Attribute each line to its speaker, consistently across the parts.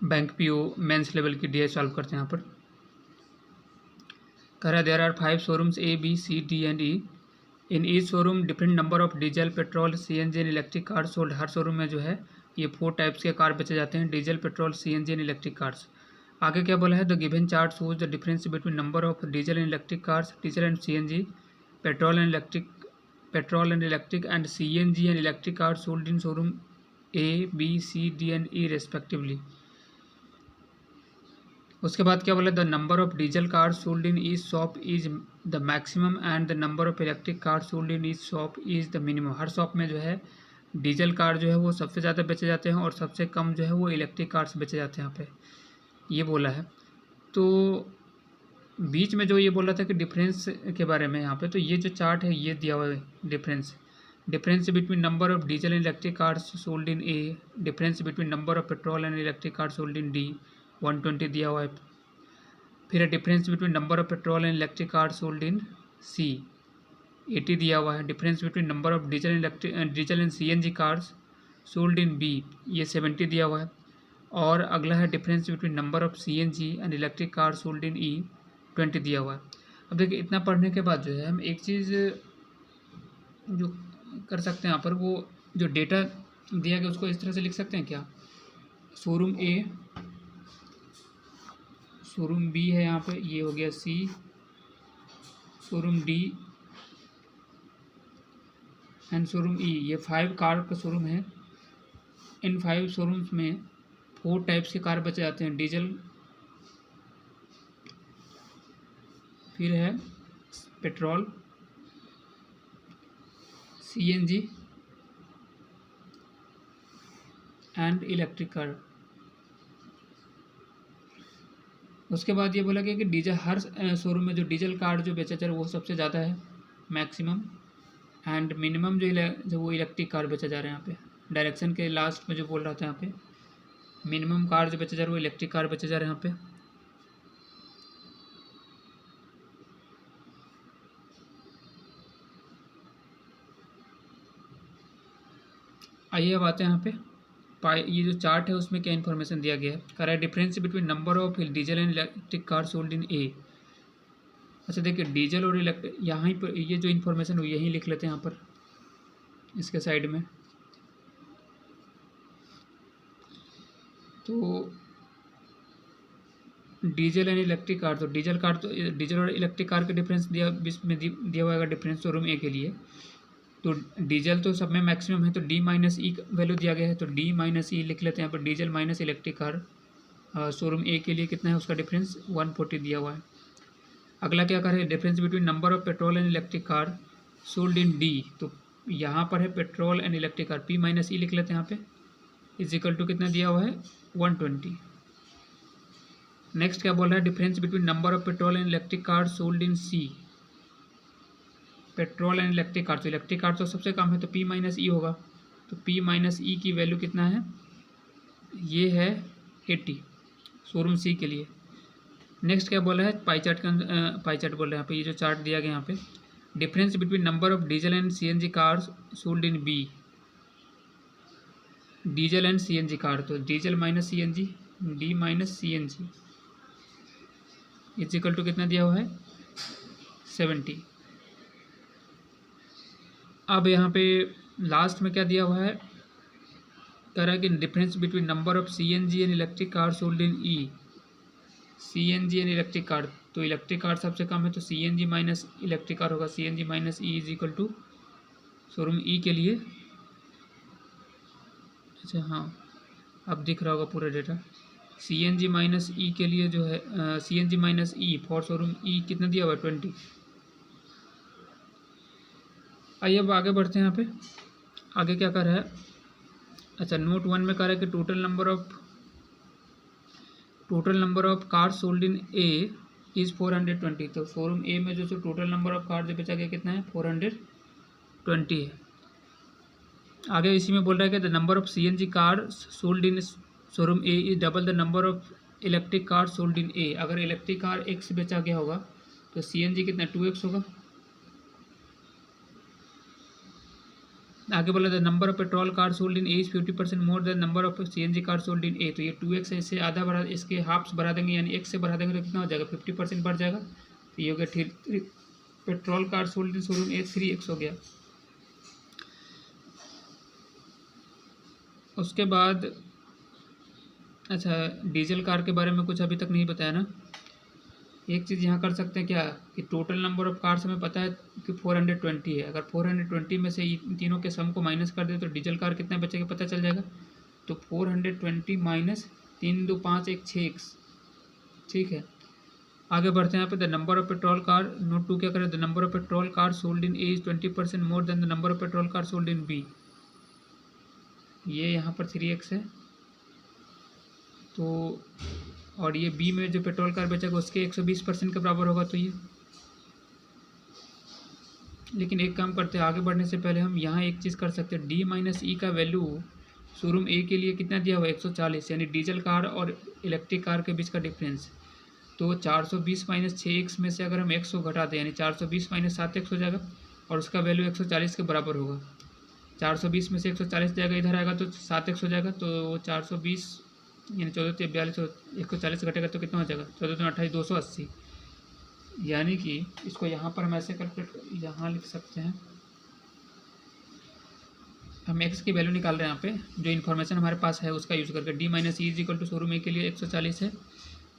Speaker 1: Bank PO mains level की DI solve करते हैं यहाँ पर। कह रहा है there are 5 showrooms A B C D and E. In each showroom different number of diesel petrol CNG and electric car sold. हर showroom में जो है ये 4 टाइप्स के कार बेचे जाते हैं, diesel petrol CNG and electric cars. आगे क्या बोला है, the given chart shows the difference between number of diesel and electric cars, diesel and CNG, petrol and electric and CNG and electric car sold in showroom A B C D and E respectively. उसके बाद क्या बोला, the number of diesel car sold in each shop is the maximum and the number of electric car sold in each shop is the minimum. Her shop में जो है diesel car जो है वो सबसे ज़्यादा बेचे जाते हैं और सबसे कम जो है वो इलेक्ट्रिक कार्स बेचे जाते हैं यहाँ पे, ये बोला है। तो बीच में जो ये बोला था कि डिफरेंस के बारे में यहाँ पे, तो ये जो चार्ट है ये दिया हुआ है difference between number of diesel and electric cars sold in A, difference between number of petrol and electric cars sold in D 120 दिया हुआ है। फिर difference between number of petrol and electric cars sold in C 80 दिया हुआ है। Difference between number of diesel and CNG cars sold in B, ये 70 दिया हुआ है। और अगला है difference between number of CNG and electric car sold in E 20 दिया हुआ है। अब देखिए इतना पढ़ने के बाद जो है हम एक चीज़ जो कर सकते हैं यहाँ पर, वो जो डेटा दिया गया उसको इस तरह से लिख सकते हैं क्या, शोरूम ए, शोरूम बी है यहाँ पे, ये हो गया सी, शोरूम डी एंड शोरूम ई, ये 5 कार का शोरूम है। इन 5 शोरूम्स में 4 टाइप्स के कार बेचे जाते हैं, डीजल, फिर है petrol, CNG and electric car. उसके बाद ये बोला गया कि डीजल, हर शोरूम में जो डीजल कार जो बेचा जा रहा है वो सबसे ज़्यादा है मैक्सिमम, एंड मिनिमम जो वो इलेक्ट्रिक कार बेचा जा रहा है यहाँ पे। डायरेक्शन के लास्ट में जो बोल रहा था यहाँ पे, मिनिमम कार जो बेचा जा रहा है वो इलेक्ट्रिक कार बेचा जा रहा है यहाँ पे। आइए अब आते हैं यहाँ पे ये जो चार्ट है उसमें क्या इन्फॉर्मेशन दिया गया है। कह रहा है difference between number of diesel and electric car sold in A. अच्छा देखिए डीजल और इलेक्ट्रिक, यहाँ पर ये जो इन्फॉर्मेशन हुई यहीं लिख लेते हैं यहाँ पर इसके साइड में। तो डीजल एंड इलेक्ट्रिक कार, तो डीजल और इलेक्ट्रिक कार का डिफरेंस दिया हुआ है डिफरेंस शोरूम ए के लिए। तो डीजल तो सब में मैक्सिमम है, तो डी माइनस ई वैल्यू दिया गया है, तो डी माइनस ई लिख लेते हैं यहाँ पर। Diesel minus electric car showroom A के लिए कितना है, उसका डिफरेंस 140 दिया हुआ है। अगला क्या करें, difference between number of petrol and electric car sold in D. तो यहाँ पर है petrol and electric car, P minus E लिख लेते हैं यहाँ पे, इजिकल टू कितना दिया हुआ है 120। नेक्स्ट क्या बोल रहा है, difference between number of petrol and electric car sold in C, petrol and electric car, तो इलेक्ट्रिक कार तो सबसे कम है तो पी माइनस ई होगा। तो पी माइनस ई की वैल्यू कितना है, ये है 80 शोरूम सी के लिए। नेक्स्ट क्या बोला है, पाई चार्ट बोल रहे हैं यहाँ पे, ये जो चार्ट दिया गया यहाँ पे, difference between number of diesel and CNG cars sold in B, diesel and CNG car, तो diesel minus CNG, D minus CNG equal to कितना दिया हुआ है 70। अब यहाँ पे लास्ट में क्या दिया हुआ है, कह रहा है कि difference between number of CNG and electric car sold in E, CNG and electric car, तो इलेक्ट्रिक कार सबसे कम है तो सीएनजी माइनस इलेक्ट्रिक कार होगा, CNG minus E is equal to showroom E के लिए। अच्छा हाँ अब दिख रहा होगा पूरा डेटा, सीएनजी माइनस ई के लिए जो है CNG minus E for showroom E कितना दिया हुआ है 20। आइए अब आगे बढ़ते हैं यहाँ पे, आगे क्या कर रहा है। अच्छा नोट 1 में कह रहा है कि total number of car sold in A is 420। तो शोरूम ए में जो टोटल नंबर ऑफ कार जो बेचा गया कितना है 420 है। आगे इसी में बोल रहा है कि the number of CNG car sold in showroom A is double the number of electric car sold in A. अगर इलेक्ट्रिक कार एक्स बेचा गया होगा तो सीएनजी कितना 2x होगा, आगे बोला the number of petrol car sold in A is 50% more than number of CNG car sold in A. तो ये 2x है, इससे आधा बढ़ा, इसके हाफ्स बढ़ा देंगे यानी x से बढ़ा देंगे तो कितना हो जाएगा 50% बढ़ जाएगा। तो ये हो गया petrol car sold in showroom A 3x हो गया। उसके बाद अच्छा डीजल कार के बारे में कुछ अभी तक नहीं बताया ना। एक चीज़ यहाँ कर सकते हैं क्या कि टोटल नंबर ऑफ कार्स हमें पता है कि 420 है। अगर 420 में से इन तीनों के सम को माइनस कर दे तो डीजल कार कितने बचेगा पता चल जाएगा। तो 420 माइनस 3 2 5 1 6x। ठीक है, आगे बढ़ते हैं। यहाँ पे the number of petrol car note 2 क्या करें, the number of petrol car sold in A is 20% more than the number of petrol car sold in B. ये यहाँ पर 3x है। तो और ये बी में जो पेट्रोल कार बेचेगा उसके 120% के बराबर होगा। तो ये लेकिन एक काम करते हैं, आगे बढ़ने से पहले हम यहाँ एक चीज़ कर सकते हैं। डी माइनस ई का वैल्यू शोरूम ए के लिए कितना दिया हुआ है 140, यानी डीजल कार और इलेक्ट्रिक कार के बीच का डिफरेंस। तो 420 माइनस 6x में से अगर हम 100 घटा दें यानी 420 माइनस 7x हो जाएगा और उसका वैल्यू 140 के बराबर होगा। 420 में से 140 जाएगा इधर आएगा तो 7x हो जाएगा। तो 420 यानी 14 3 42 140 घटेगा तो कितना हो जाएगा 14 2 28 280। यानी कि इसको यहाँ पर हम ऐसे कैलकुलेट यहाँ लिख सकते हैं। हम x की वैल्यू निकाल रहे हैं यहाँ पे, जो इन्फॉर्मेशन हमारे पास है उसका यूज़ करके। D minus E is equal to showroom A के लिए 140 है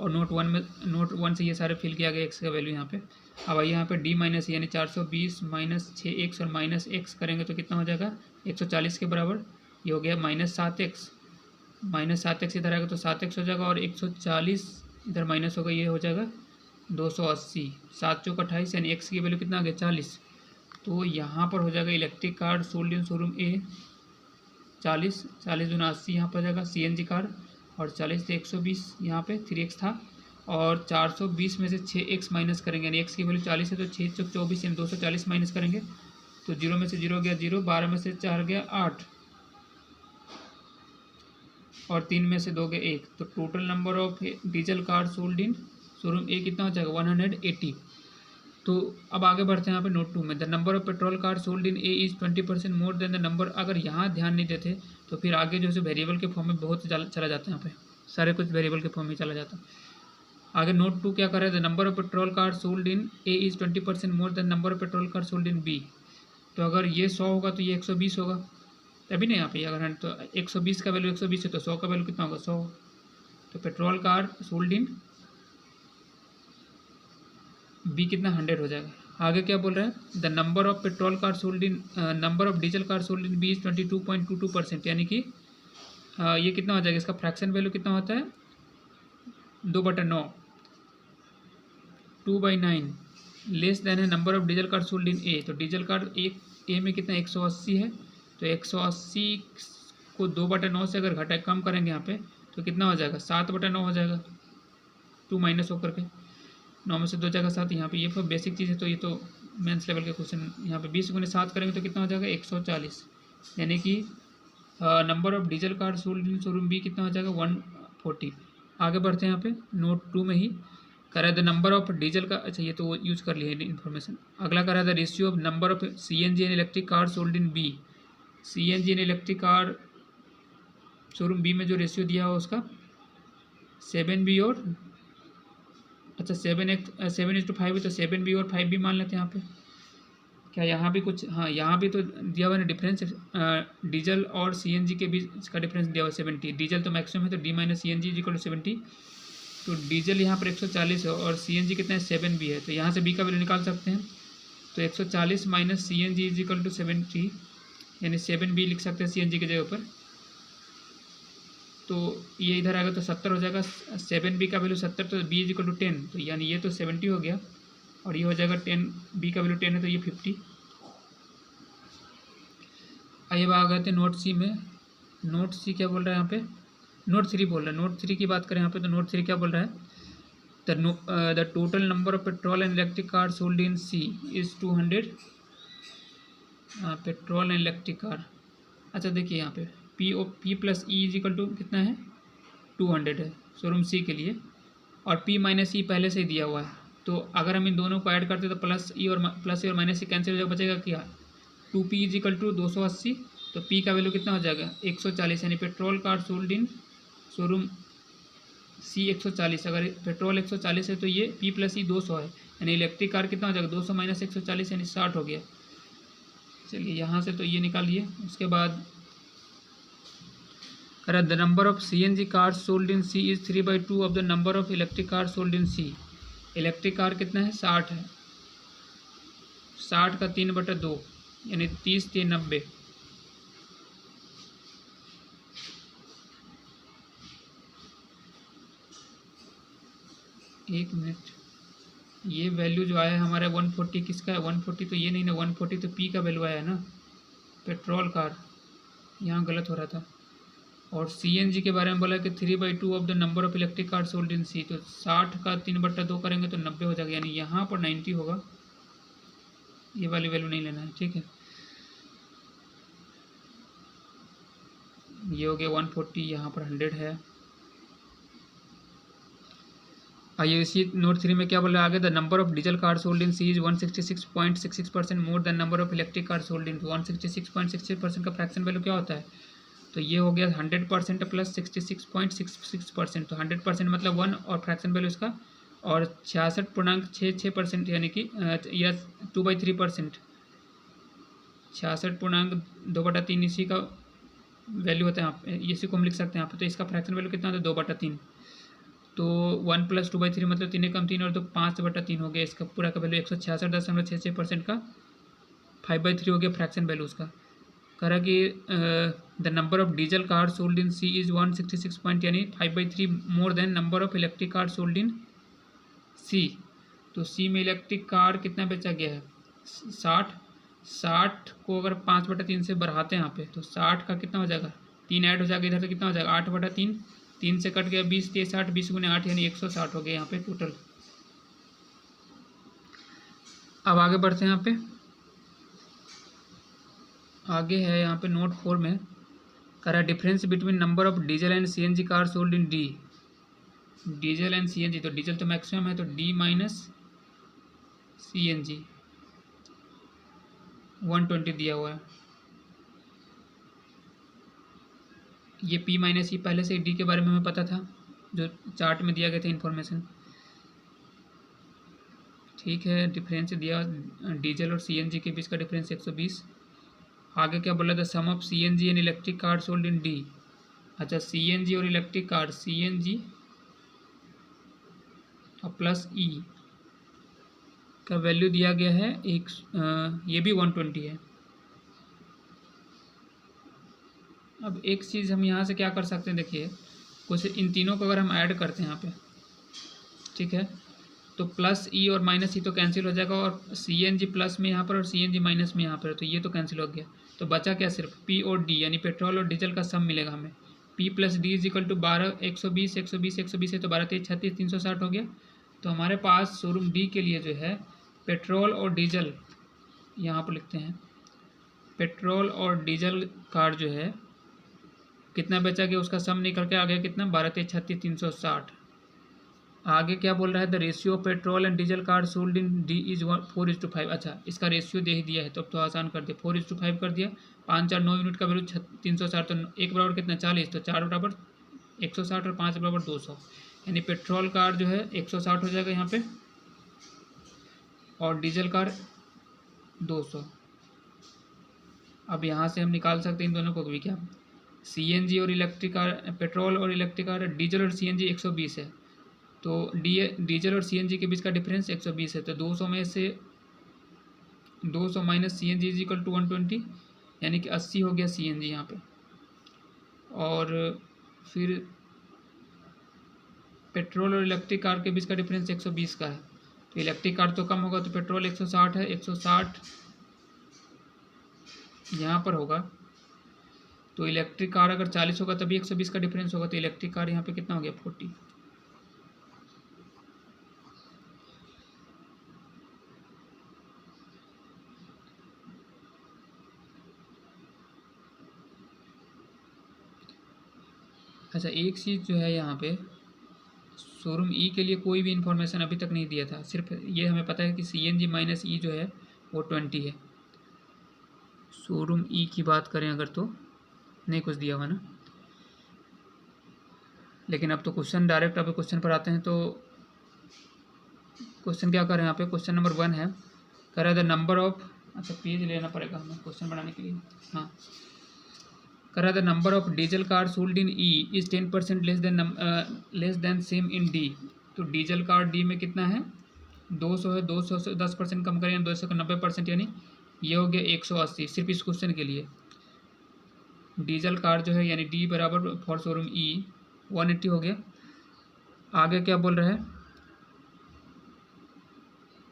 Speaker 1: और नोट वन से ये सारे फिल किया गया x का वैल्यू यहाँ पे। अब आइए यहाँ पे डी माइनस यानी 420 माइनस 6x और माइनस x करेंगे तो कितना हो जाएगा 140 के बराबर। ये हो गया माइनस 7x इधर आएगा तो 7x हो जाएगा और 140 इधर माइनस होगा, ये हो जाएगा 280। 7 चौक 28 यानी x की वैल्यू कितना आ गया 40। तो यहाँ पर हो जाएगा electric car sold in showroom A 40 दूना 80 यहाँ पर हो जाएगा। CNG कार और 40 से 120 यहाँ पे 3x था और 420 में से 6x माइनस करेंगे यानी x की वैल्यू 40 है तो 6 चौक 24 यानी 240 माइनस करेंगे तो 0 में से 0 गया 0, 12 में से 4 गया 8 और 3 में से 2 गया 1। तो total number of diesel car sold in showroom A कितना हो जाएगा 180। तो अब आगे बढ़ते हैं यहाँ पे नोट 2 में the number of petrol car sold in A is 20% more than the number. अगर यहाँ ध्यान नहीं देते तो फिर आगे जो है वेरिएबल के फॉर्म में बहुत चला जाता है, यहाँ पे सारे कुछ वेरिएबल के फॉर्म में चला जाता है। आगे नोट 2 क्या कर रहा है the number of petrol car sold in A is 20% more than number of petrol car sold in B. तो अगर ये 100 होगा तो ये 120 होगा, तभी नहीं यहाँ पे अगर है तो 120 का वैल्यू 120 है तो 100 का वैल्यू कितना होगा 100। तो petrol car sold in B कितना 100 हो जाएगा। आगे क्या बोल रहा है the number of petrol car sold in number of diesel car sold in B is 22.22%, यानी कि ये कितना हो जाएगा, इसका फ्रैक्शन वैल्यू कितना होता है 2/9 2/9 लेस देन है number of diesel car sold in A. तो डीजल कार एक ए में कितना 180 है तो 180 को 2/9 से अगर घटा कम करेंगे यहाँ पे तो कितना हो जाएगा 7/9 हो जाएगा, 2 माइनस होकर के 9 में से 2 जाएगा 7। यहाँ पे ये तो बेसिक चीज़ है तो ये तो मेंस लेवल के क्वेश्चन। यहाँ पे 20 गुने 7 करेंगे तो कितना हो जाएगा 140, यानी कि number of diesel car sold in showroom B कितना हो जाएगा 140। आगे बढ़ते हैं यहाँ पे नोट 2 में ही करा है द नंबर ऑफ डीजल का, अच्छा ये तो वो यूज़ कर लिया इन्फॉर्मेशन। अगला करा है the ratio of number of CNG and electric car sold in B. CNG and electric car showroom B में जो रेशियो दिया हो उसका 7B और अच्छा 7:5 है तो 7B और 5B मान लेते हैं यहाँ पे। क्या यहाँ भी कुछ, हाँ यहाँ भी तो दिया हुआ है डिफरेंस डीजल और CNG के बीच का डिफरेंस दिया हुआ है 70। डीजल तो मैक्सिमम है तो D minus CNG is equal to 70। तो डीजल यहाँ पर 140 है और CNG कितना है 7B है तो यहाँ से B का वैल्यू निकाल सकते हैं। तो 140 minus CNG is equal to 70 यानी 7B लिख सकते हैं CNG की जगह पर। तो ये इधर आएगा तो 70 हो जाएगा, 7B का वैल्यू 70 तो B इज इक्वल टू 10 तो यानी ये तो 70 हो गया और ये हो जाएगा 10, B का वैल्यू 10 है तो ये 50। आइए अब आ गए थे नोट सी में। नोट सी क्या बोल रहा है यहाँ पे, नोट 3 बोल रहा है। नोट 3 की बात करें यहाँ पे तो नोट 3 क्या बोल रहा है the total number of petrol and electric car sold in C is 200। Petrol and electric car, अच्छा देखिए यहाँ पे P plus E is equal to कितना है 200 है शोरूम सी के लिए और P माइनस ई पहले से ही दिया हुआ है। तो अगर हम इन दोनों को ऐड करते तो प्लस ई और माइनस ई कैंसिल हो जाएगा, बचेगा क्या 2P इज इक्वल टू 280, तो P का वैल्यू कितना हो जाएगा 140, यानी petrol car sold in showroom C 140। अगर पेट्रोल 140 है तो ये P प्लस ई 200 है, यानी इलेक्ट्रिक कार कितना हो जाएगा 200 माइनस 140 यानी 60 हो गया। चलिए यहाँ से तो ये निकालिए। उसके बाद कह रहा the number of CNG cars sold in C is 3/2 of the number of electric car sold in C। Electric car कितना है 60 है, 60 का 3/2 यानी 30 3 90। एक मिनट, ये वैल्यू जो आया है हमारा 140 किसका है 140, तो ये नहीं ना 140 तो P का वैल्यू आया है ना पेट्रोल कार, यहाँ गलत हो रहा था। और CNG के बारे में बोला कि 3/2 of the number of electric car sold in C, तो 60 का 3/2 करेंगे तो 90 हो जाएगा, यानी यहाँ पर 90 होगा, ये वाली वैल्यू नहीं लेना है। ठीक है, ये हो गया 140, यहाँ पर 100 है। आइए इसी नोट 3 में क्या बोल रहा है आगे, the number of diesel car sold in C is 166.66% more than number of electric car sold इन। 166.66% का फ्रैक्शन वैल्यू क्या होता है, तो ये हो गया 100% प्लस 66.66%, तो 100% मतलब 1 और फ्रैक्शन वैल्यू इसका, और 66.66% यानी कि या 2/3%, 66.2/3 इसी का वैल्यू होता है यहाँ पे, इसी को हम लिख सकते हैं यहाँ पे। तो इसका फ्रैक्शन वैल्यू कितना होता है 2/3, तो 1 प्लस 2/3 मतलब 3 कम 3 और तो 5/3 हो गया। इसका पूरा का वैल्यू 166.66% का 5/3 हो गया फ्रैक्शन वैल्यू उसका। कह रहा कि the number of diesel car sold in C is 166 point यानी 5/3 मोर than number of electric car sold in C। तो C में इलेक्ट्रिक कार कितना बेचा गया है 60, 60 को अगर 5/3 से बढ़ाते हैं यहाँ पे तो 60 का कितना हो जाएगा 3 ऐड हो जाएगा इधर, तो कितना हो जाएगा 8/3, 3 से कट गया 20 3 60, 20 गुने 8 यानी 160 हो गया यहाँ पे टोटल। अब आगे बढ़ते हैं, यहाँ पे आगे है यहाँ पे नोट 4 में कह रहा है difference between number of diesel and CNG car sold in D। Diesel and CNG, तो डीजल तो मैक्सिमम है तो D माइनस CNG 120 दिया हुआ है। ये P माइनस ई पहले से D के बारे में हमें पता था, जो चार्ट में दिया गया था इन्फॉर्मेशन। ठीक है, डिफरेंस दिया डीजल और CNG के बीच का डिफरेंस 120। आगे क्या बोला था sum of CNG and electric car sold in D। अच्छा, CNG और इलेक्ट्रिक कार, CNG और प्लस E का वैल्यू दिया गया है एक, ये भी 120 है। अब एक चीज़ हम यहाँ से क्या कर सकते हैं, देखिए कुछ इन तीनों को अगर हम ऐड करते हैं यहाँ पे, ठीक है, तो प्लस E और माइनस E तो कैंसिल हो जाएगा, और CNG प्लस में यहाँ पर और CNG माइनस में यहाँ पर, तो ये तो कैंसिल हो गया। तो बचा क्या सिर्फ P और D, यानी पेट्रोल और डीजल का सम मिलेगा हमें। P plus D is equal to 12 120 120 120 है तो 12 3 36 360 हो गया। तो हमारे पास शोरूम D के लिए जो है पेट्रोल और डीजल, यहाँ पर लिखते हैं पेट्रोल और डीजल कार जो है कितना बचा गया उसका सम निकल के आ गया कितना 12 3 36 360। आगे क्या बोल रहा है the ratio of petrol and diesel car sold in D is 4:5। अच्छा, इसका रेशियो दे ही दिया है तो अब तो आसान कर दिया, 4:5 कर दिया। 5 4 9 यूनिट का वैल्यू 360, तो 1 बराबर कितना 40, तो 4 बराबर 160 और 5 बराबर 200, यानी पेट्रोल कार जो है 160 हो जाएगा यहाँ पे और डीजल कार 200। अब यहाँ से हम निकाल सकते हैं इन दोनों को भी, क्या CNG और इलेक्ट्रिक कार, पेट्रोल और इलेक्ट्रिक कार, डीजल और CNG 120 है, तो डीजल और CNG के बीच का डिफरेंस 120 है, तो 200 में से 200 minus CNG is equal to 120, यानी कि 80 हो गया CNG यहाँ पे। और फिर पेट्रोल और इलेक्ट्रिक कार के बीच का डिफरेंस 120 का है, तो इलेक्ट्रिक कार तो कम होगा, तो पेट्रोल 160 है, 160 यहाँ पर होगा, तो इलेक्ट्रिक कार अगर 40 होगा तभी 120 का डिफरेंस होगा, तो इलेक्ट्रिक कार यहाँ पे कितना हो गया 40। अच्छा, एक चीज़ जो है यहाँ पे शोरूम E के लिए कोई भी इन्फॉर्मेशन अभी तक नहीं दिया था, सिर्फ ये हमें पता है कि CNG माइनस E जो है वो 20 है। शोरूम ई की बात करें अगर तो नहीं कुछ दिया हुआ ना, लेकिन अब तो क्वेश्चन डायरेक्ट अब क्वेश्चन पर आते हैं। तो क्वेश्चन क्या कर रहे हैं यहाँ पे, क्वेश्चन नंबर 1 है, कह रहा है द नंबर ऑफ, अच्छा पेज लेना पड़ेगा हमें क्वेश्चन बनाने के लिए। हाँ, कह रहा है the number of diesel car sold in E is 10% less than same in D. तो डीजल कार डी में कितना है, 200 है, 200 से 10% कम करें 200 का 90%, यानी ये हो गया 180 सिर्फ इस क्वेश्चन के लिए। डीजल कार जो है यानी डी बराबर फॉर शोरूम ई 180 हो गया। आगे क्या बोल रहा है,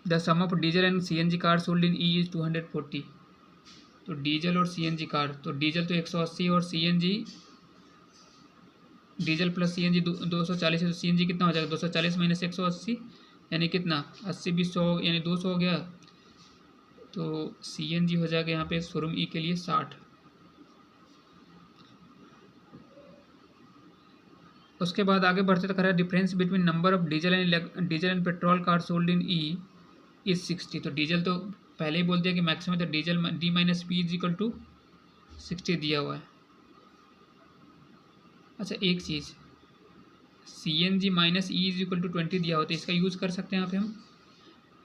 Speaker 1: the sum of diesel and CNG car sold in E is 240। तो डीजल और सीएनजी कार, तो डीजल तो 180 और सीएनजी, डीजल प्लस सीएनजी 240 है, तो सीएनजी कितना हो जाएगा 240 माइनस 180 यानी कितना 80 भी 100 यानी 200 हो गया। तो सीएनजी हो जाएगा यहाँ पे शोरूम ई के लिए 60। उसके बाद आगे बढ़ते तो करा difference between number of diesel and petrol car sold in E is 60। तो डीजल तो पहले ही बोल दिया कि मैक्सिमम, तो diesel D minus P is equal to 60 दिया हुआ है। अच्छा एक चीज़, C N G minus E is equal to 20 दिया हुआ, तो इसका यूज़ कर सकते हैं यहाँ पे हम।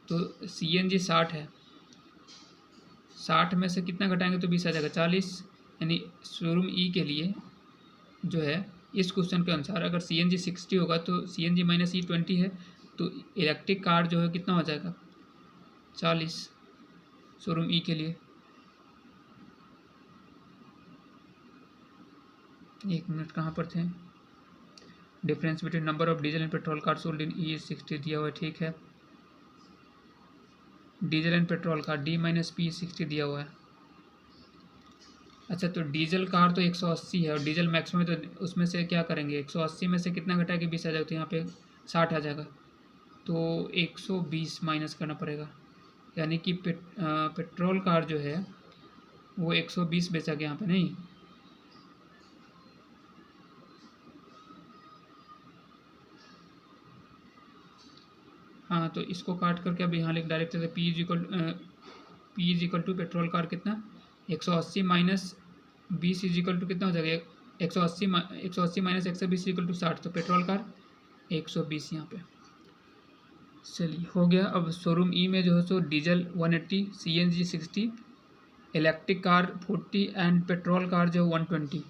Speaker 1: तो सी एन जी 60 है, 60 में से कितना घटाएंगे तो 20 आ जाएगा 40, यानी शोरूम ई के लिए जो है इस क्वेश्चन के अनुसार अगर सी एन जी 60 होगा तो सी एन जी माइनस ई 20 है, तो इलेक्ट्रिक कार जो है कितना हो जाएगा 40 शोरूम ई के लिए। एक मिनट कहाँ पर थे, difference between number of diesel and petrol car sold in E 60 दिया हुआ है, ठीक है। Diesel and petrol car D minus P 60 दिया हुआ है। अच्छा तो डीजल कार तो 180 है और डीजल मैक्सिमम है, तो उसमें से क्या करेंगे 180 में से कितना घटाएगा 20 आ जाएगा, तो यहाँ पे 60 आ जाएगा, तो 120 माइनस करना पड़ेगा, यानी कि पेट्रोल कार जो है वो 120 बेचा गया यहाँ पे नहीं। हाँ तो इसको काट करके अब यहाँ लिख direct P is equal to petrol car कितना 180 माइनस 20 इज इक्वल टू कितना हो जाएगा 180 माइनस 120 इक्वल टू 60, तो पेट्रोल कार 120 यहाँ पे। चलिए हो गया। अब शोरूम ई में जो है सो diesel 180, CNG 60, electric car 40 and petrol car जो 120।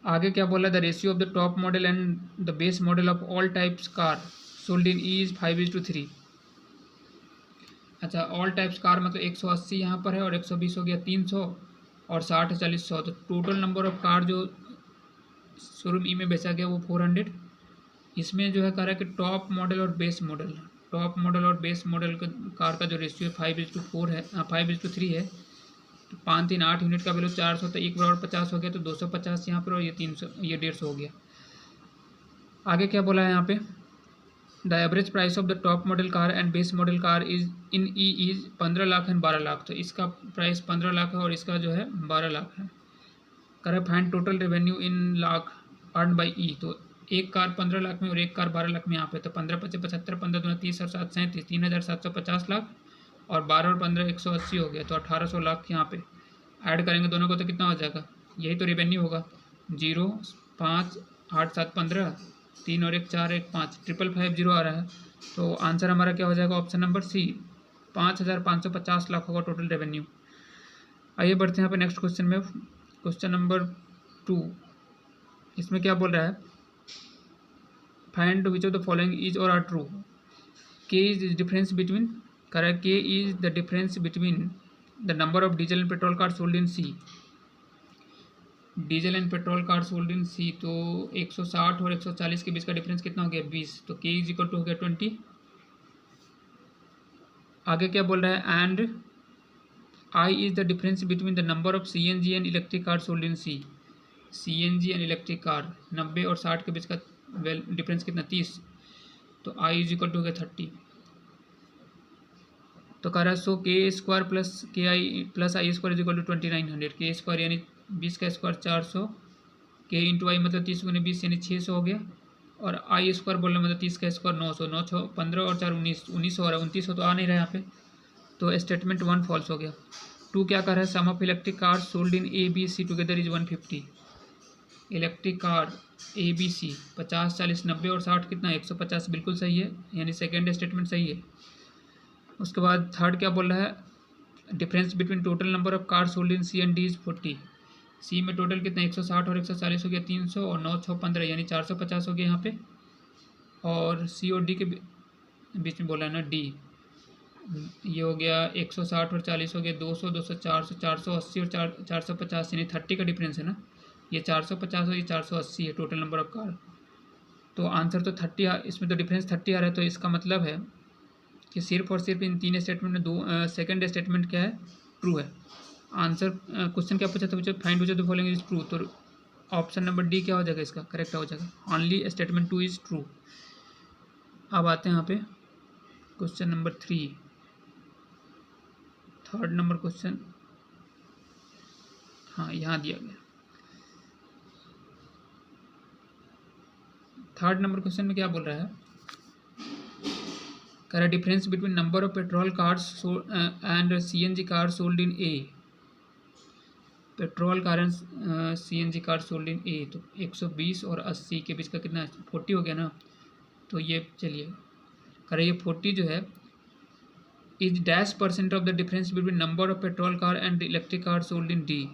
Speaker 1: आगे क्या बोला, the ratio of the top model and the base model of all types car sold in E is 5:3। अच्छा ऑल टाइप्स कार मतलब 180 यहाँ पर है और 120 हो गया 300 और 60 40 100, तो टोटल नंबर ऑफ कार जो शोरूम ई में बेचा गया वो 400। इसमें जो है कह रहा है कि टॉप मॉडल और बेस मॉडल, टॉप मॉडल और बेस मॉडल का कार का जो रेशियो 5:4 है, 5:3 है, तो 5 3 8 यूनिट का वैल्यू 400, तो 1/50 हो गया, तो 250 यहाँ पर और ये 300 ये 150 हो गया। आगे क्या बोला है यहाँ पे, the average price of the top model car and base model car is in E is 15 lakh and 12 lakh. तो इसका प्राइस 15 लाख है और इसका जो है 12 लाख है। करे find total revenue in lakh earn by E. तो एक कार 15 लाख में और एक कार 12 लाख में यहाँ पे, तो 15 25 75 15 दूना 30 और 7 37 3,750 लाख और 12 और 15 180 हो गया, तो 1800 लाख यहाँ पे ऐड करेंगे दोनों को तो कितना हो जाएगा, यही तो रेवेन्यू होगा। 0 5 8 7 15 3 और 1 4 1 5 555 आ रहा है, तो आंसर हमारा क्या हो जाएगा ऑप्शन नंबर सी 5,550 लाख होगा टोटल रेवेन्यू। आइए बढ़ते हैं यहाँ पे नेक्स्ट क्वेश्चन में, क्वेश्चन नंबर 2। इसमें क्या बोल रहा है, find which of the following is और are true. K is difference between, correct, K is the difference between the number of diesel and petrol car sold in C. Diesel and petrol car sold in C, तो 160 और 140 के बीच का difference कितना हो गया 20, तो के इज इक्वल टू हो गया 20। आगे क्या बोल रहा है, and I is the difference between the number of C N G and electric car sold in C. C N G and electric car 90 और 60 के बीच का डिफरेंस कितना 30, तो आई इज इक्वल टू हो गया 30। तो कह रहा है सो के square plus K I plus I square is equal to 2900। K square यानी 20 का स्क्वायर 400, के इंटू आई मतलब 30 गुने 20 यानी 600 हो गया, और आई स्क्वायर बोलने मतलब 30 का स्क्वायर 900, 9 6 15 और 4 19 1900 हो रहा है, 2900 तो आ नहीं रहा यहाँ पे, तो स्टेटमेंट 1 फॉल्स हो गया। टू क्या कर रहा है, sum of electric car sold in A B C together is 150। Electric car A B C 50, 40, 90 और 60 कितना 150, बिल्कुल सही है, यानी सेकेंड स्टेटमेंट सही है। उसके बाद थर्ड क्या बोल रहा है, difference between total number of car sold in C and D is 40। C में टोटल कितना 160 और 140 हो गया 300 और 9 6 15 यानी 450 हो गया यहाँ पे। और सी और डी के बीच में बोला है ना डी, ये हो गया 160 और 40 हो गया 200 200 400 480 और 450 यानी 30 का डिफरेंस है ना, ये 450 और ये 480 है टोटल नंबर ऑफ कार। तो आंसर तो 30, इसमें तो डिफरेंस 30 आ रहा है, तो इसका मतलब है कि सिर्फ और सिर्फ इन तीन स्टेटमेंट में दो सेकंड स्टेटमेंट क्या है, ट्रू है। आंसर क्वेश्चन क्या पूछा था बच्चों, find which of the following is true, तो ऑप्शन नंबर डी क्या हो जाएगा इसका करेक्ट हो जाएगा, ओनली स्टेटमेंट 2 इज ट्रू। अब आते हैं यहाँ पे question number 3, third number question, हाँ यहाँ दिया गया। थर्ड नंबर क्वेश्चन में क्या बोल रहा है, कह रहा है difference between number of petrol cars and CNG car sold in A. Petrol car and CNG car sold in A, तो 120 और 80 के बीच का कितना 40 हो गया ना, तो ये चलिए कह रहा है ये 40 जो है is dash % of the difference between number of petrol car and electric car sold in D.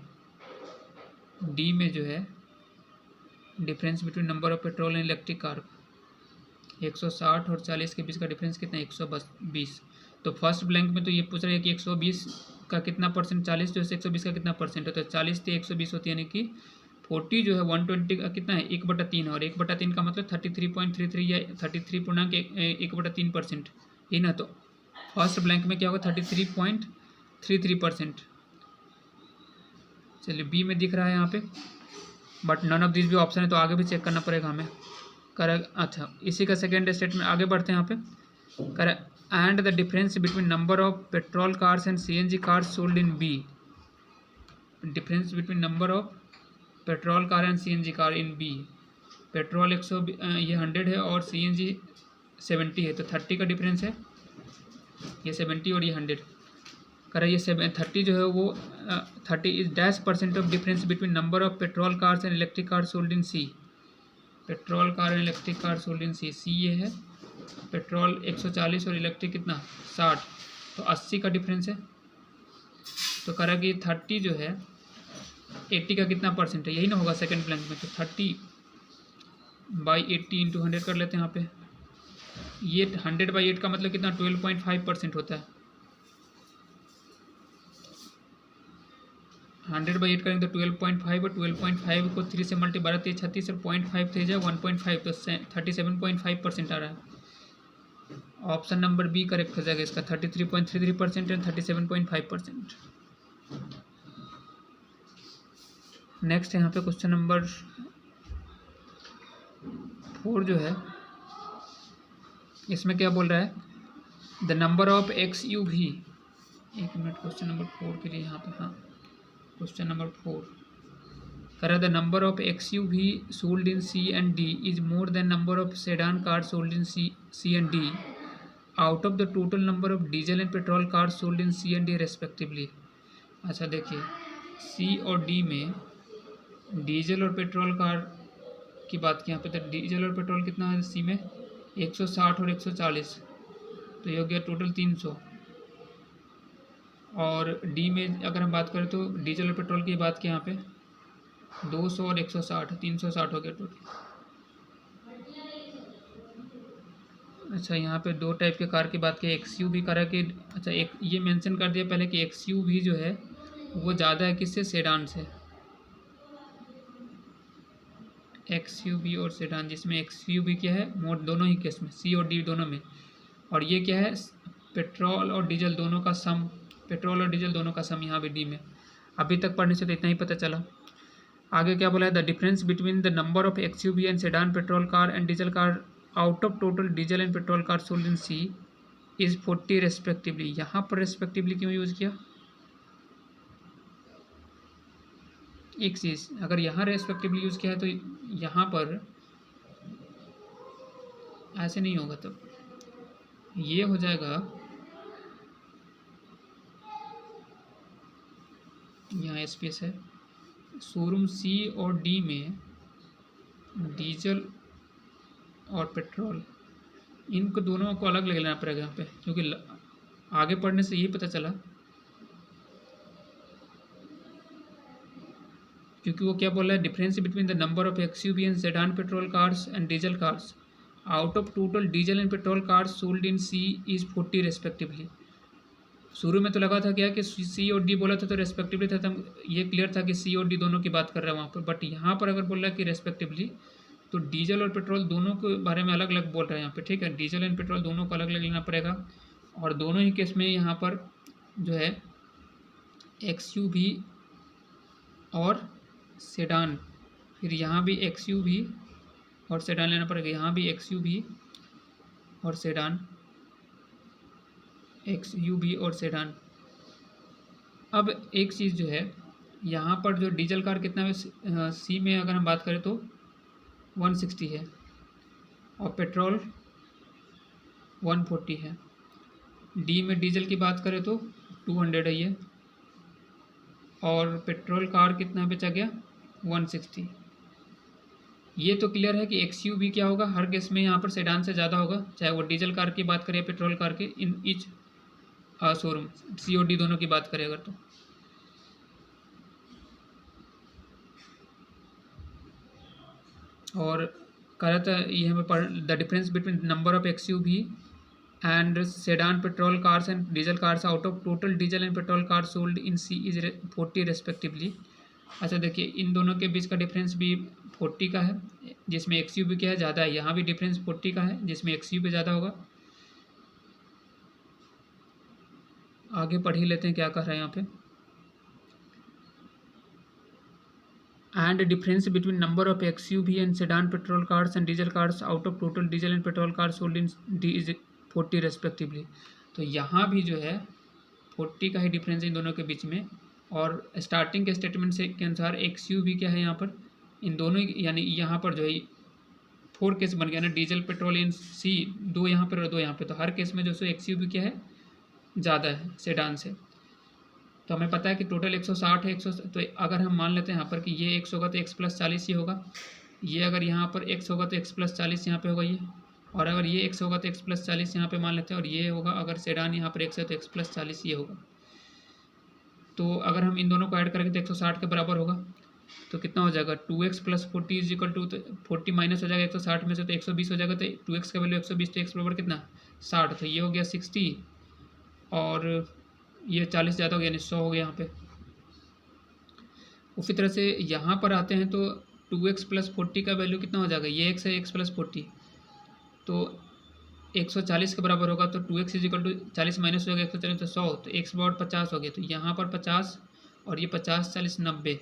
Speaker 1: D में जो है difference between number of petrol and electric car 160 और 40 के बीच का डिफरेंस कितना 120। तो फर्स्ट ब्लैंक में तो ये पूछ रहा है कि 120 का कितना परसेंट, 40 जो है 120 का कितना परसेंट है, तो 40 से 120 होती है, यानी कि 40 जो है 120 का कितना है 1/3 और 1/3 का मतलब 33.33 या 33.1/3%, ये ना। तो फर्स्ट ब्लैंक में क्या होगा 33.33%। चलिए बी में दिख रहा है यहाँ पे, बट नन ऑफ दिस भी ऑप्शन है, तो आगे भी चेक करना पड़ेगा हमें। करेक्ट, अच्छा इसी का सेकेंड स्टेटमेंट आगे बढ़ते हैं यहाँ पे, correct and the difference between number of petrol cars and CNG cars sold in B. Difference between number of petrol car and CNG car in B, petrol 100 है और सीएनजी 70 है, तो 30 का डिफरेंस है, ये 70 और ये 100 करा, ये 30 जो है वो 30 is dash % of difference between number of petrol cars and electric car sold in C. Petrol car and electric car sold in C, C ये है, पेट्रोल 140 और इलेक्ट्रिक कितना 60, तो 80 का डिफरेंस है। तो करा कि 30 जो है 80 का कितना % है, यही ना होगा सेकंड ब्लैंक में, तो 30/80 × 100 कर लेते हैं यहाँ पे। ये 100/8 का मतलब कितना 12.5% होता है। 100/8 करेंगे तो 12.5 और 12.5 को 3 से मल्टी 12 3 36 और 0.5 थे जाए 1.5, तो 37.5% आ रहा है। ऑप्शन नंबर बी करेक्ट हो जाएगा इसका, 33.33% एंड 37.5%। नेक्स्ट यहाँ पे क्वेश्चन नंबर 4 जो है, इसमें क्या बोल रहा है, द नंबर ऑफ XUV, एक मिनट क्वेश्चन नंबर 4 के लिए यहाँ पे, हाँ क्वेश्चन नंबर 4 करा, the number of XUV sold in C and D is more than number of sedan car sold in C and D out of the total number of diesel and petrol car sold in C and D respectively. अच्छा देखिए C और D में diesel और petrol car की बात की यहाँ पे, तो डीजल और पेट्रोल कितना है C में 160 और 140, तो ये हो गया टोटल 300। और डी में अगर हम बात करें तो डीजल और पेट्रोल की बात की यहाँ पे 200 और 160, 360 हो गया टोटल। अच्छा यहाँ पे दो टाइप के कार की बात की, XUV कार है कि, अच्छा एक ये मेंशन कर दिया पहले कि XUV जो है वो ज़्यादा है किससे, सेडान से। XUV और सेडान, जिसमें XUV क्या है मोड दोनों ही केस में, C और D दोनों में, और ये क्या है पेट्रोल और डीजल दोनों का सम, पेट्रोल और डीजल दोनों का सम यहाँ भी डी में। अभी तक पढ़ने से तो इतना ही पता चला। आगे क्या बोला है, the difference between the number of XUV and sedan petrol car and diesel car out of total diesel and petrol car sold in C is 40 respectively. यहाँ पर रेस्पेक्टिवली क्यों यूज़ किया, एक चीज़ अगर यहाँ रेस्पेक्टिवली यूज़ किया है तो यहाँ पर ऐसे नहीं होगा, तो ये हो जाएगा यहाँ SPS है। शोरूम सी और डी में डीजल और पेट्रोल, इनको दोनों को अलग ले लेना पड़ेगा यहाँ पे, क्योंकि आगे पढ़ने से यही पता चला, क्योंकि वो क्या बोल रहा है, difference between the number of XUV and sedan petrol cars and diesel cars out of total diesel and petrol cars sold in C is 40 respectively. शुरू में तो लगा था क्या कि सी और डी बोला था तो रेस्पेक्टिवली था, तो ये क्लियर था कि सी और डी दोनों की बात कर रहा है वहाँ पर, बट यहाँ पर अगर बोल रहा है कि रेस्पेक्टिवली, तो डीजल और पेट्रोल दोनों के बारे में अलग अलग बोल रहा है यहाँ पे, ठीक है। डीजल एंड पेट्रोल दोनों को अलग अलग लेना पड़ेगा, और दोनों ही केस में यहाँ पर जो है XUV और सेडान, फिर यहाँ भी XUV और सेडान लेना पड़ेगा, यहाँ भी XUV और सेडान, XUV और सेडान। अब एक चीज़ जो है यहाँ पर, जो डीजल कार कितना है, सी में अगर हम बात करें तो 160 है, और पेट्रोल 140 है। डी में डीजल की बात करें तो 200 है ये, और पेट्रोल कार कितना बचा गया 160। ये तो क्लियर है कि XUV क्या होगा, हर केस में यहाँ पर सेडान से ज़्यादा होगा, चाहे वो डीजल कार की बात करें पेट्रोल कार के, इन ईच शोरूम सी और डी दोनों की बात करें अगर तो। और कह रहा था ये हमें the difference between number of XUV and sedan petrol cars and diesel cars out of total diesel and petrol cars sold in C is 40 respectively. अच्छा देखिए, इन दोनों के बीच का डिफरेंस भी 40 का है, जिसमें XUV क्या है ज़्यादा है, यहाँ भी डिफरेंस 40 का है जिसमें XUV ज़्यादा होगा। आगे पढ़ ही लेते हैं क्या कह रहा है यहाँ पे। And difference between number of XUV and sedan petrol cars and diesel cars out of total diesel and petrol cars sold in D is 40 respectively. तो यहाँ भी जो है 40 का ही डिफरेंस है इन दोनों के बीच में। और स्टार्टिंग के स्टेटमेंट से के अनुसार XUV क्या है यहाँ पर, इन दोनों यानी यहाँ पर जो है 4 केस बन गया ना, डीजल पेट्रोल इन सी, 2 यहाँ पर और 2 यहाँ पे, तो हर केस में जो सो XUV क्या है ज़्यादा है सेडान से। तो हमें पता है कि टोटल 160 है, 100, तो अगर हम मान लेते हैं यहाँ पर कि ये x होगा तो x+40 ही होगा, ये अगर यहाँ पर x होगा तो x+40 यहाँ पे होगा ये, और अगर ये x होगा तो x+40 यहाँ पे मान लेते हैं, और ये होगा अगर सेडान यहाँ पर x है तो x+40 ये होगा। तो अगर हम इन दोनों को ऐड करेंगे तो 160 के बराबर होगा, तो कितना हो जाएगा 2x + 40 इज इक्वल टू, तो 40 माइनस हो जाएगा 160 में से तो 120 हो जाएगा, तो 2x का वैल्यू 120, तो x बराबर कितना 60, तो ये हो गया 60, और ये 40 ज़्यादा हो गया यानी 100 हो गया यहाँ पे। उसी तरह से यहाँ पर आते हैं तो 2x + 40 का वैल्यू कितना हो जाएगा, ये x है, x + 40 तो 140 के बराबर होगा, तो 2x is equal to 40 minus हो जाएगा 140 तो 100, तो x बराबर 50 हो गया, तो यहाँ पर 50 और ये 50 40 90।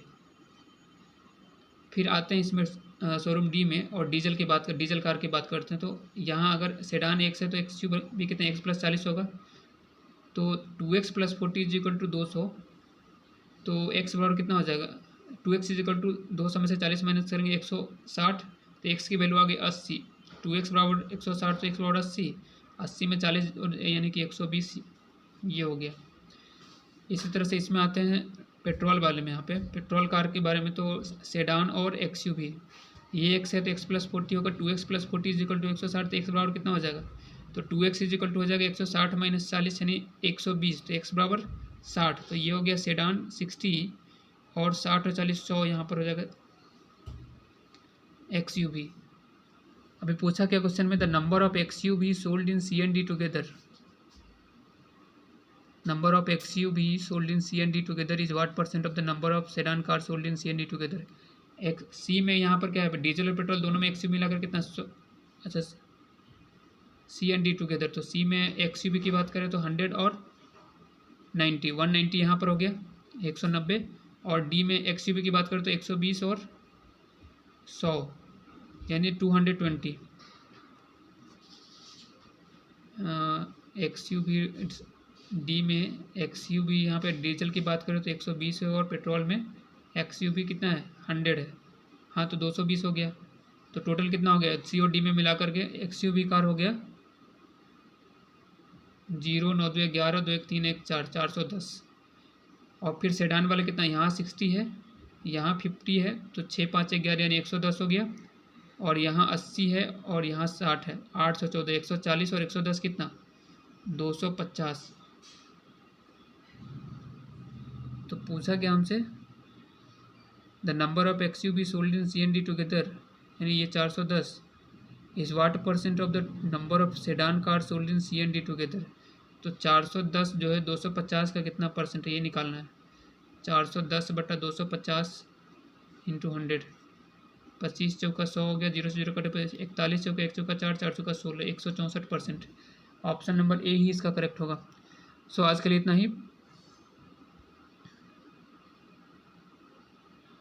Speaker 1: फिर आते हैं इसमें शोरूम डी में, और डीजल की बात कर, डीजल कार की बात करते हैं, तो यहाँ अगर सेडान x है तो XUV कितने x+40 होगा, तो 2x + 40 इज इक्वल टू 200, तो x बराबर कितना हो जाएगा 2x इज इक्वल टू 200 में से 40 माइनस करेंगे 160, तो x की वैल्यू आ गई 80, 2x बराबर 160 तो x बराबर 80 में 40 यानी कि 120 ये हो गया। इसी तरह से इसमें आते हैं पेट्रोल वाले में, यहाँ पे पेट्रोल कार के बारे में, तो सेडान और XUV, ये x है तो x+40 होगा, 2x + 40 इज इक्वल टू 160, तो x बराबर कितना हो जाएगा, तो 2x इज इक्वल टू हो जाएगा 160 माइनस 40 यानी 120, तो x बराबर 60, तो ये हो गया सेडान 60, और 60 और 40 100 यहाँ पर हो जाएगा XUV। अभी पूछा क्या क्वेश्चन में, the number of XUV sold in C&D together, number of XUV sold in C&D together is what % of the number of sedan car sold in C&D together. एक सी में यहाँ पर क्या है, डीजल और पेट्रोल दोनों में XUV मिलाकर कितना, अच्छा C&D टुगेदर, तो सी में XUV की बात करें तो 100 और 90, 190 यहाँ पर हो गया 190, और डी में XUV की बात करें तो 120 और 100 यानी 220। XUV डी में XUV यहाँ पे डीजल की बात करें तो 120 है, और पेट्रोल में XUV कितना है 100 है, हाँ तो 220 हो गया, तो टोटल कितना हो गया सी और डी में मिला करके XUV कार हो गया 0 9 2 11 2 1 3 1 4 410, और फिर सेडान वाला कितना, यहाँ 60 है, यहाँ 50 है, तो 6 5 11 यानी 110 हो गया। और यहाँ 80 है और यहाँ 60 है, 814, 140 और 110 कितना, 250। तो पूछा क्या हमसे, the number of XUV sold in CND together, यानी ये 410 is what percent of the number of sedan car sold in CND together. तो 410 जो है 250 का कितना परसेंट है ये निकालना है। 410/250 इंटू 100, 25 चौका 100 हो गया, 0 से 0 कटे 41 चौका 1 चौका 4, 4 चौका 16, 164%। ऑप्शन नंबर ए ही इसका करेक्ट होगा। सो आज के लिए इतना ही।